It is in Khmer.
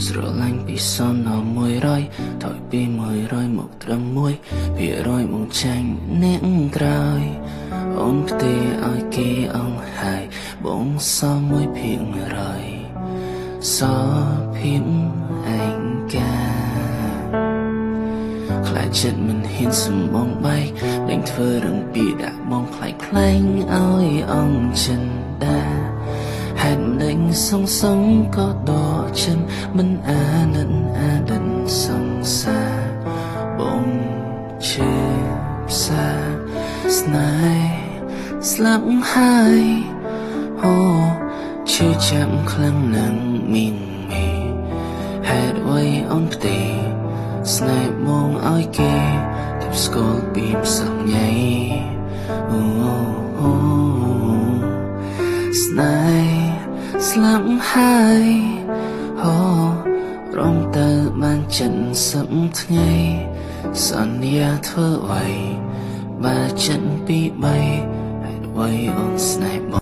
ស្រឡាញ់ពីសន100ថយពី100មកត្រឹម1%មកចាញ់អ្នកក្រោយអូនផ្ទេឲ្យគេអង្ហាយបងស1%សភាពឯងកាខ្លាចចិត្តមិនហ៊ានសម្បងបែកលែងធ្វើរឹងពីដាក់បងខ្លាចខ្លែងឲ្យអងចិនដាហេតុមិនដេញសងក៏ដកចិនមិនអាណិតសង្សារបងឈឺផ្សាស្នេហ៍ស្លាប់ហើយអូឈឺចាំខ្លាំងណាស់មីងមេហេតុអ្វីអូនផ្ទេស្នេហ៍មកឲ្យគេទើបស្គាល់ពីផ្សងញ៉ៃអូស្នេហ៍ស្លាប់ហើយអូរំទៅបានចិនសឹមថ្ងៃសន្យាធ្វើអ្វីបើចិនពី3ហេតុអ្វីអូនស្នេហ៍